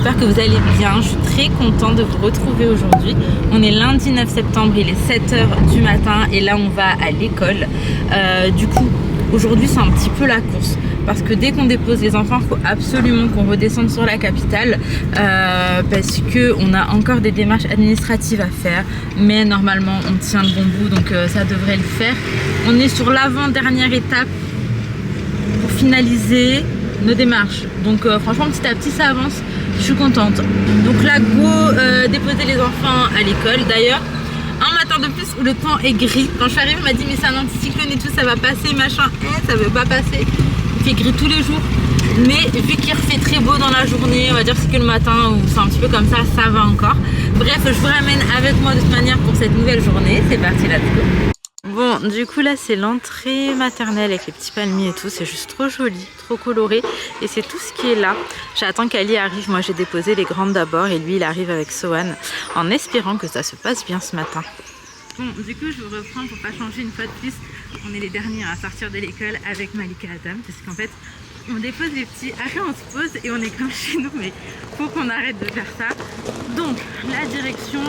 j'espère que vous allez bien. Je suis très contente de vous retrouver aujourd'hui. On est lundi 9 septembre, il est 7h du matin et là on va à l'école. Du coup, aujourd'hui c'est un petit peu la course. Parce que dès qu'on dépose les enfants, il faut absolument qu'on redescende sur la capitale parce qu'on a encore des démarches administratives à faire. Mais normalement, on tient le bon bout, donc ça devrait le faire. On est sur l'avant-dernière étape pour finaliser nos démarches. Donc franchement, petit à petit, ça avance. Je suis contente. Donc là, go déposer les enfants à l'école. D'ailleurs, un matin de plus où le temps est gris. Quand je suis arrivée, on m'a dit mais c'est un anticyclone et tout, ça va passer, machin. Ça veut pas passer. Il fait gris tous les jours, mais vu qu'il refait très beau dans la journée, on va dire que c'est que le matin ou c'est un petit peu comme ça, ça va encore. Bref, je vous ramène avec moi de toute manière pour cette nouvelle journée. C'est parti, let's go. Bon, du coup là c'est l'entrée maternelle avec les petits palmiers et tout, c'est juste trop joli, trop coloré et c'est tout ce qui est là. J'attends qu'Ali arrive, moi j'ai déposé les grandes d'abord et lui il arrive avec Sohan en espérant que ça se passe bien ce matin. Bon, du coup, je vous reprends pour pas changer une fois de plus. On est les derniers à sortir de l'école avec Malika et Adam parce qu'en fait, on dépose les petits, après on se pose et on est comme chez nous, mais faut qu'on arrête de faire ça. Donc, la direction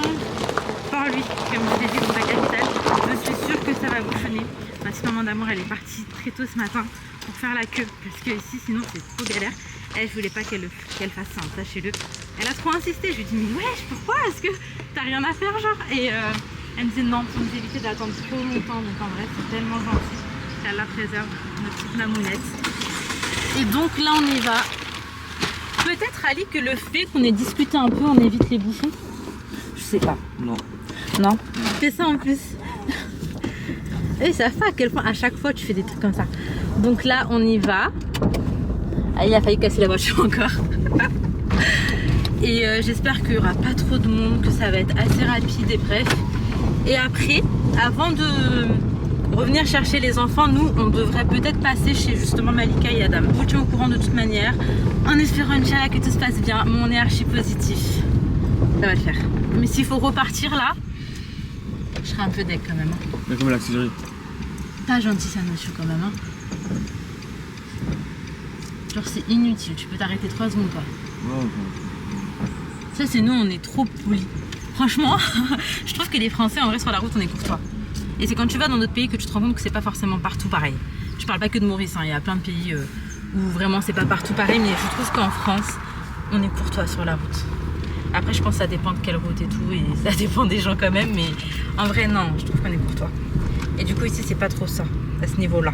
par lui, comme je l'ai dit, dans la capitale, je suis sûre que ça va bouchonner. Ma petite maman d'amour, elle est partie très tôt ce matin pour faire la queue parce que ici, sinon, c'est trop galère. Elle, je voulais pas qu'elle fasse ça, sachez-le. Elle a trop insisté. Je lui ai dit, mais wesh, pourquoi? Est-ce que t'as rien à faire, genre? Et elle me disait non, pour nous éviter d'attendre trop longtemps. Donc en vrai, c'est tellement gentil qu'elle la préserve, notre petite mamounette. Et donc là, on y va. Peut-être, Ali, que le fait qu'on ait discuté un peu, on évite les bouchons. Je sais pas. Non. Non. Fais ça en plus. Et ça fait à quel point à chaque fois tu fais des trucs comme ça. Donc là, on y va. Ah, il a failli casser la voiture encore. Et j'espère qu'il n'y aura pas trop de monde, que ça va être assez rapide et bref. Et après, avant de revenir chercher les enfants, nous, on devrait peut-être passer chez justement Malika et Adam. Je vous tiens au courant de toute manière, en espérant Inch'Allah que tout se passe bien. Mais on est archi positif. Ça va le faire. Mais s'il faut repartir là, je serai un peu deg quand même. Mais comme l'accélérer. Pas gentil ça, monsieur, quand même. Hein. Genre c'est inutile, tu peux t'arrêter 3 secondes quoi. Ouais. Ça c'est nous, on est trop polis. Franchement, je trouve que les Français en vrai sur la route on est courtois. Et c'est quand tu vas dans d'autres pays que tu te rends compte que c'est pas forcément partout pareil. Je parle pas que de Maurice, hein. Il y a plein de pays où vraiment c'est pas partout pareil, mais je trouve qu'en France on est courtois sur la route. Après je pense que ça dépend de quelle route et tout, et ça dépend des gens quand même, mais en vrai non, je trouve qu'on est courtois. Et du coup ici c'est pas trop ça, à ce niveau là.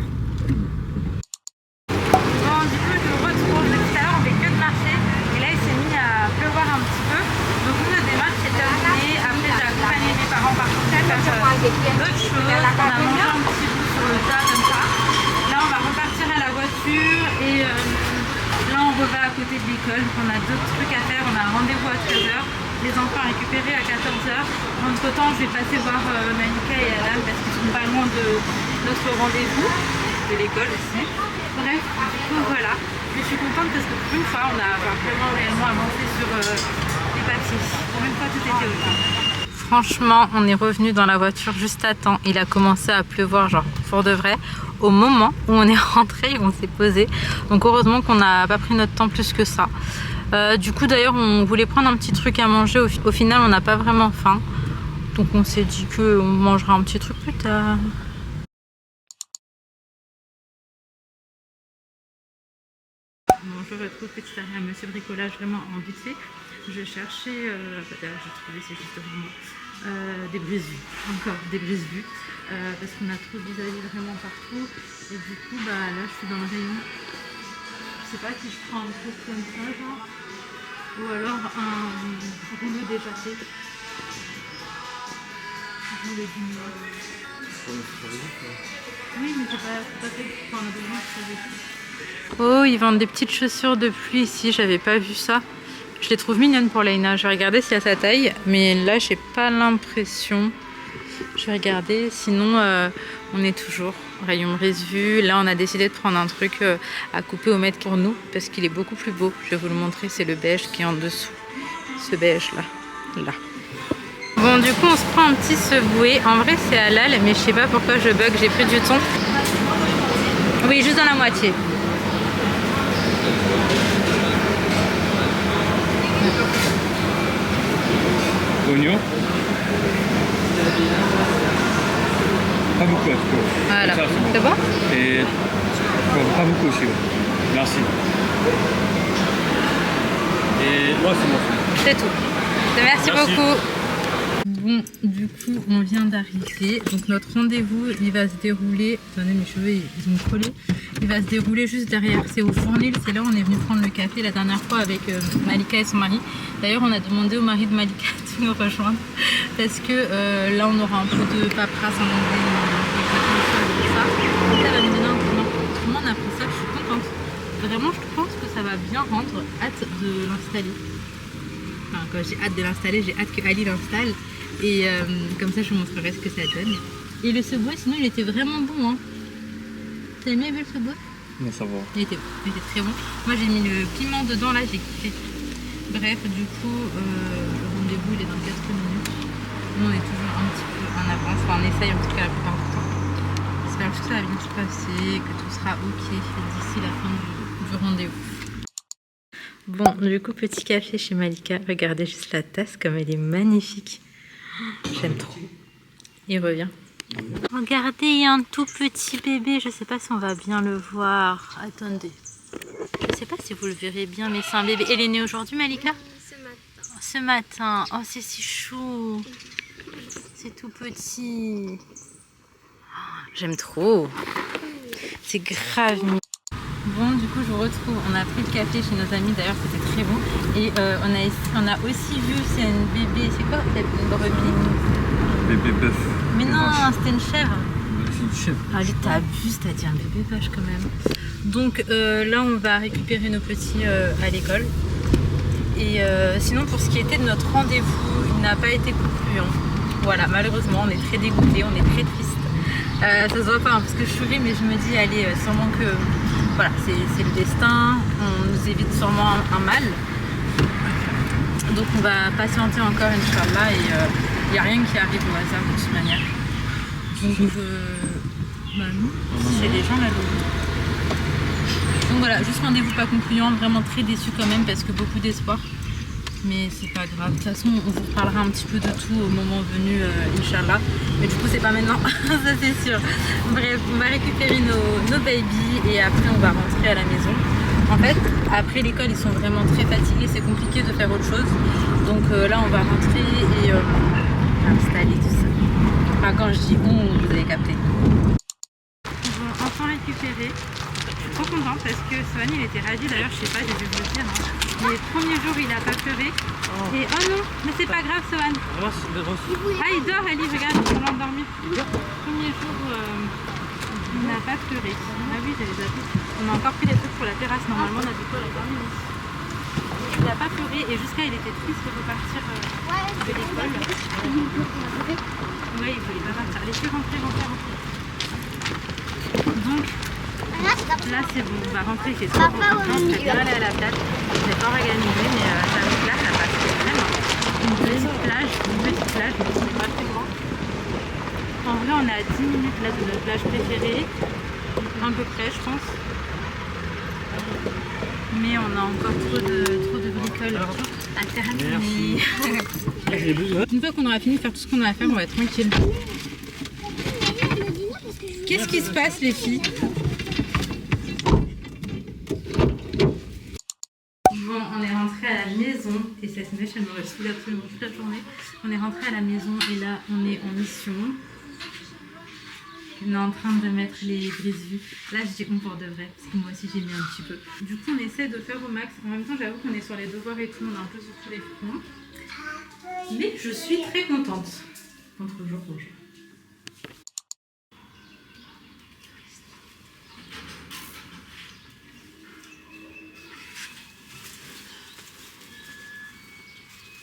Autre chose, on a mangé un petit bout sur le tas comme ça. Là on va repartir à la voiture et là on revient à côté de l'école. Donc on a d'autres trucs à faire, on a un rendez-vous à 13h, les enfants récupérés à 14h. Entre temps je vais passer voir Malika et Adam parce qu'ils sont pas loin de notre rendez-vous de l'école aussi. Bref, donc voilà. Mais je suis contente parce que pour une fois on a vraiment réellement avancé sur les papiers. Pour une fois tout était au temps. Franchement, on est revenu dans la voiture juste à temps. Il a commencé à pleuvoir, genre pour de vrai, au moment où on est rentré et on s'est posé. Donc heureusement qu'on n'a pas pris notre temps plus que ça. Du coup d'ailleurs, on voulait prendre un petit truc à manger. Au final, on n'a pas vraiment faim. Donc on s'est dit qu'on mangera un petit truc plus tard. Bon, je retrouve petit derrière Monsieur Bricolage vraiment en vite fait. Je cherchais, d'ailleurs j'ai trouvé, c'est juste vraiment des brise-vues, encore des brise-vues, parce qu'on a trop de vis-à-vis vraiment partout. Et du coup, bah là je suis dans le rayon. Je sais pas si je prends un truc comme ça, genre, ou alors un rouleau déjà fait. Rouleau d'huile. Oui, mais c'est pas fait pour un besoin de. Oh, ils vendent des petites chaussures de pluie ici, j'avais pas vu ça. Je les trouve mignonnes pour Leïna. Je vais regarder s'il y a sa taille, mais là j'ai pas l'impression. Je vais regarder, sinon on est toujours rayon brise-vue. Là on a décidé de prendre un truc à couper au mètre pour nous parce qu'il est beaucoup plus beau. Je vais vous le montrer, c'est le beige qui est en dessous. Ce beige là. Bon, du coup on se prend un petit seboué. En vrai c'est halal, mais je sais pas pourquoi je bug, j'ai pris du thon. Oui, juste dans la moitié. oignon. Pas beaucoup, en tout cas. Voilà. Ça, C'est bon? Et pas beaucoup aussi. Ouais. Merci. Et moi, c'est bon. C'est tout. Merci Merci. beaucoup. Bon, du coup, on vient d'arriver. Donc, notre rendez-vous, il va se dérouler. Attendez, mes cheveux, ils ont collé. Il va se dérouler juste derrière. C'est au Fournil. C'est là où on est venu prendre le café la dernière fois avec Malika et son mari. D'ailleurs, on a demandé au mari de Malika de nous rejoindre. Parce que là, on aura un peu de paperasse en anglais. Ça va nous donner un coup de main. Comment on a pris ça? Je suis contente. Vraiment, je pense que ça va bien rendre. Hâte de l'installer. Enfin, quand j'ai hâte de l'installer, j'ai hâte que Ali l'installe. Et comme ça, je vous montrerai ce que ça donne. Et le Subway, sinon, il était vraiment bon. Hein. T'as aimé le Subway? Non, ça va. Il était bon, il était très bon. Moi, j'ai mis le piment dedans, là, j'ai kiffé. Bref, du coup, le rendez-vous, il est dans 4 minutes. Nous, on est toujours un petit peu en avance. Enfin, on essaye en tout cas la plupart du temps. J'espère que ça va bien se passer, que tout sera ok d'ici la fin du rendez-vous. Bon, du coup, petit café chez Malika. Regardez juste la tasse, comme elle est magnifique. J'aime trop. Il revient. Regardez, il y a un tout petit bébé. Je sais pas si on va bien le voir. Attendez. Je sais pas si vous le verrez bien, mais c'est un bébé. Elle est née aujourd'hui, Malika? Ce matin. Ce matin. Oh, c'est si chou. C'est tout petit. Oh, j'aime trop. C'est grave mignon. Bon, du coup, je vous retrouve. On a pris le café chez nos amis. D'ailleurs, c'était très bon. Et on a aussi vu, c'est une bébé. C'est quoi? Une brebis? Bébé bœuf. Mais non, c'était une chèvre. C'est une chèvre. Allez, t'abuses, t'as dit un bébé vache quand même. Donc là, on va récupérer nos petits à l'école. Et sinon, pour ce qui était de notre rendez-vous, il n'a pas été concluant. Voilà, malheureusement, on est très dégoûtés, on est très triste. Ça se voit pas hein, parce que je souris, mais je me dis, allez, sûrement que voilà, c'est le destin, on nous évite sûrement un mal. Donc on va patienter encore, Inch'Allah, et il n'y a rien qui arrive au hasard de toute manière. Donc, bah non, chez les gens là-bas. Donc voilà, juste rendez-vous pas concluant, vraiment très déçu quand même parce que beaucoup d'espoir. Mais c'est pas grave, de toute façon on vous reparlera un petit peu de tout au moment venu, Inch'Allah. Mais du coup c'est pas maintenant, ça c'est sûr. Bref, on va récupérer nos babies et après on va rentrer à la maison. En fait, après l'école ils sont vraiment très fatigués, c'est compliqué de faire autre chose. Donc là on va rentrer et installer tout ça. Enfin quand je dis on, vous avez capté. Bon, enfin récupéré. Je suis trop contente parce que Swan il était ravi, d'ailleurs je sais pas, j'ai dû vous le dire. Hein. Les premiers jours il a pas pleuré. Oh. Et oh non, mais c'est pas grave Swan. Ah il dort Ali, regarde, on l'a endormi. Premier jour il n'a pas pleuré. Ah oui j'avais zappé. On a encore pris des trucs pour la terrasse, normalement on a du coup à la termine. Il n'a pas pleuré et jusqu'à il était triste de repartir de l'école. Ouais il voulait pas partir. Allez, rentrer. Donc là c'est bon, on va rentrer, c'est trop content, je vais bien aller à la plage. Je n'ai pas organisé mais j'arrive là, ça passe vraiment. Une petite plage, mais c'est pas très grand. En vrai on est à 10 minutes là de notre plage préférée, à peu près je pense. Mais on a encore trop de bricoles à terminer. Une fois qu'on aura fini de faire tout ce qu'on a à faire, on va être tranquille. Qu'est-ce qui se passe les filles? Bon, on est rentré à la maison et cette mèche elle me saoule absolument toute la journée. On est rentré à la maison et là on est en mission. On est en train de mettre les brise-vues. Là je dis on pour de vrai parce que moi aussi j'ai mis un petit peu. Du coup on essaie de faire au max. En même temps j'avoue qu'on est sur les devoirs et tout, on est un peu sur tous les fronts. Mais je suis très contente. Contre jour pour jour.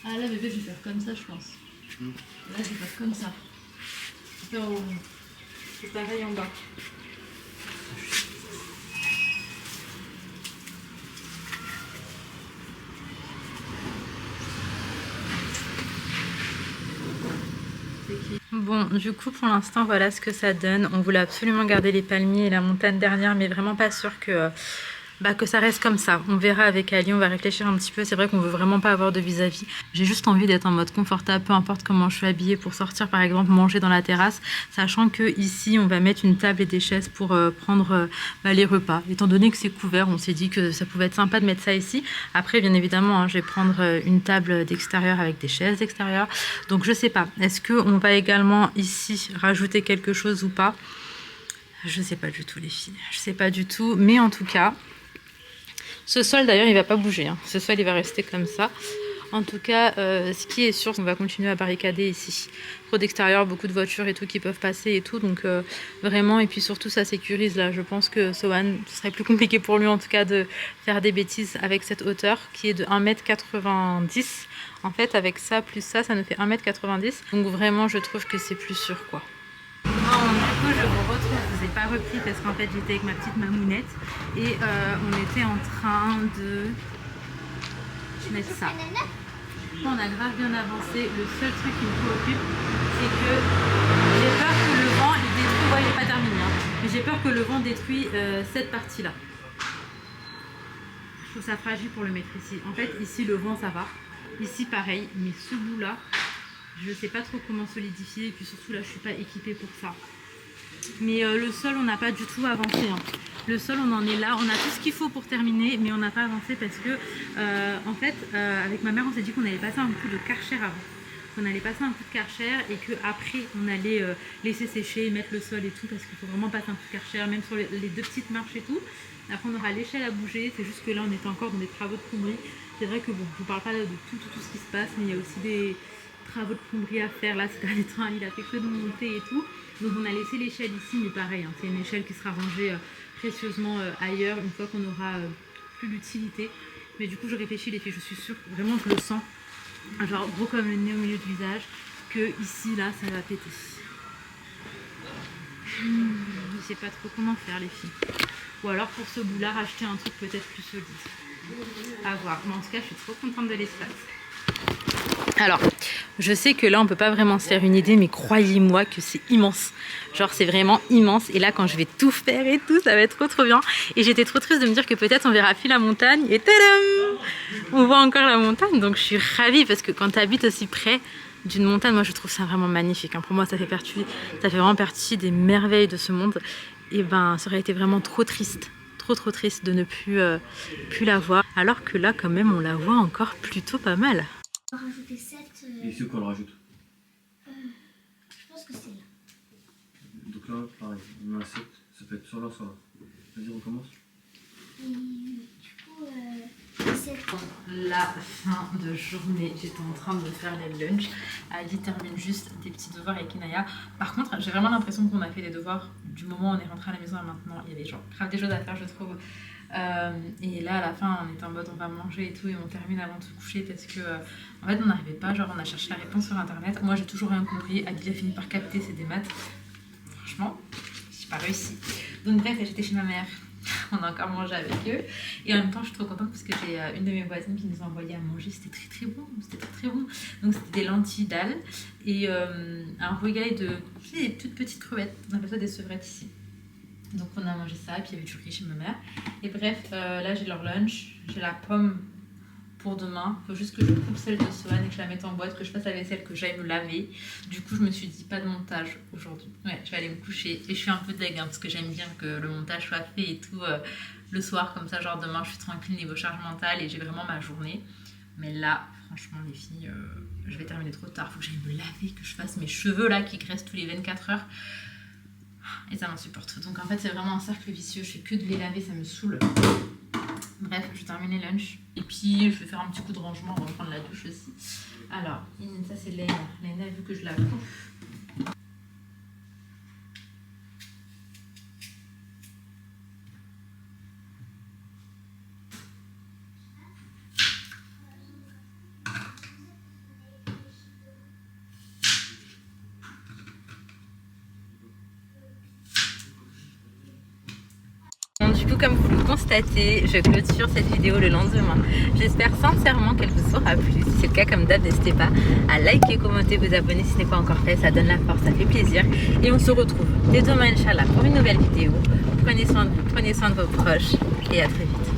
Ah là bébé je vais faire comme ça je pense. Là je vais faire comme ça. C'est pareil en bas. Bon, du coup pour l'instant voilà ce que ça donne. On voulait absolument garder les palmiers et la montagne dernière, mais vraiment pas sûr que que ça reste comme ça. On verra avec Ali, on va réfléchir un petit peu. C'est vrai qu'on veut vraiment pas avoir de vis-à-vis. J'ai juste envie d'être en mode confortable, peu importe comment je suis habillée, pour sortir par exemple manger dans la terrasse, sachant que ici on va mettre une table et des chaises pour prendre les repas. Étant donné que c'est couvert, on s'est dit que ça pouvait être sympa de mettre ça ici. Après bien évidemment, hein, je vais prendre une table d'extérieur avec des chaises d'extérieur. Donc je sais pas, est-ce qu'on va également ici rajouter quelque chose ou pas? Je sais pas du tout les filles, je sais pas du tout, mais en tout cas, ce sol d'ailleurs il va pas bouger, hein. Ce sol il va rester comme ça. En tout cas, ce qui est sûr, c'est qu'on va continuer à barricader ici. Trop d'extérieur, beaucoup de voitures et tout qui peuvent passer et tout, donc vraiment, et puis surtout ça sécurise là. Je pense que Sohan, ce serait plus compliqué pour lui en tout cas de faire des bêtises avec cette hauteur qui est de 1,90 m. En fait avec ça plus ça nous fait 1,90 m, donc vraiment je trouve que c'est plus sûr quoi. Bon, du coup je vous retrouve, je vous ai pas repris parce qu'en fait j'étais avec ma petite mamounette et on était en train de mettre ça. On a grave bien avancé, le seul truc qui me préoccupe c'est que j'ai peur que le vent il détruit, ouais il n'est pas terminé hein, mais j'ai peur que le vent détruit cette partie là. Je trouve ça fragile pour le mettre ici. En fait ici le vent ça va, ici pareil, mais ce bout là je sais pas trop comment solidifier et puis surtout là je suis pas équipée pour ça. Mais le sol on n'a pas du tout avancé hein. Le sol on en est là, on a tout ce qu'il faut pour terminer mais on n'a pas avancé parce que en fait avec ma mère on s'est dit qu'on allait passer un coup de Karcher avant. On allait passer un coup de Karcher et que après on allait laisser sécher, mettre le sol et tout parce qu'il faut vraiment passer un coup de Karcher même sur les deux petites marches et tout. Après on aura l'échelle à bouger, c'est juste que là on était encore dans des travaux de plomberie. C'est vrai que bon je vous parle pas de tout ce qui se passe mais il y a aussi des travaux de plomberie à faire là ces derniers temps, il a fait que de monter et tout. Donc on a laissé l'échelle ici mais pareil hein, c'est une échelle qui sera rangée précieusement ailleurs une fois qu'on aura plus l'utilité. Mais du coup je réfléchis les filles, je suis sûre, vraiment je le sens, genre gros comme le nez au milieu du visage, que ici là ça va péter. Je sais pas trop comment faire les filles. Ou alors pour ce bout là racheter un truc peut-être plus solide. À voir, mais en tout cas je suis trop contente de l'espace. Alors, je sais que là on peut pas vraiment se faire une idée, mais croyez-moi que c'est immense. Genre c'est vraiment immense et là quand je vais tout faire et tout, ça va être trop bien. Et j'étais trop triste de me dire que peut-être on verra plus la montagne et tadam, on voit encore la montagne. Donc je suis ravie parce que quand tu habites aussi près d'une montagne, moi je trouve ça vraiment magnifique hein. Pour moi ça fait vraiment partie des merveilles de ce monde. Et ben ça aurait été vraiment trop triste de ne plus la voir. Alors que là quand même on la voit encore plutôt pas mal. On va rajouter 7. Et c'est quoi le rajoute? Je pense que c'est là. Donc là, pareil, on a 7, ça peut être soit là, soit là. Vas-y, recommence. Et du coup, 7. La fin de journée, j'étais en train de faire les lunchs. Ali termine juste des petits devoirs avec Inaya. Par contre, j'ai vraiment l'impression qu'on a fait les devoirs du moment où on est rentré à la maison à maintenant. Il y avait genre grave des choses à faire, je trouve. Et là à la fin on était en mode on va manger et tout et on termine avant de se coucher parce que en fait on n'arrivait pas, genre on a cherché la réponse sur internet, moi j'ai toujours rien compris, Adil a fini par capter, c'est des maths, franchement j'ai pas réussi. Donc bref j'étais chez ma mère, on a encore mangé avec eux et en même temps je suis trop contente parce que j'ai une de mes voisines qui nous a envoyé à manger, c'était très bon, donc c'était des lentilles d'al et un rougail de des toutes petites crevettes, on appelle ça des sevrettes ici. Donc on a mangé ça, et puis il y avait du riz chez ma mère. Et bref, là j'ai leur lunch, j'ai la pomme pour demain. Il faut juste que je coupe celle de Sohan et que je la mette en boîte, que je fasse la vaisselle, que j'aille me laver. Du coup je me suis dit pas de montage aujourd'hui. Ouais, je vais aller me coucher et je suis un peu deg hein, parce que j'aime bien que le montage soit fait et tout le soir comme ça, genre demain je suis tranquille niveau charge mentale et j'ai vraiment ma journée. Mais là, franchement les filles, je vais terminer trop tard, faut que j'aille me laver, que je fasse mes cheveux là qui graissent tous les 24 heures. Et ça m'insupporte. Donc en fait c'est vraiment un cercle vicieux, je fais que de les laver, ça me saoule. Bref, je vais terminer lunch. Et puis je vais faire un petit coup de rangement avant de prendre la douche aussi. Alors, ça c'est Léna. Léna a vu que je la coupe. Du coup, comme vous le constatez, je clôture cette vidéo le lendemain. J'espère sincèrement qu'elle vous aura plu. Si c'est le cas, comme d'hab, n'hésitez pas à liker, commenter, vous abonner si ce n'est pas encore fait. Ça donne la force, ça fait plaisir. Et on se retrouve dès demain, Inch'Allah, pour une nouvelle vidéo. prenez soin de vous, prenez soin de vos proches et à très vite.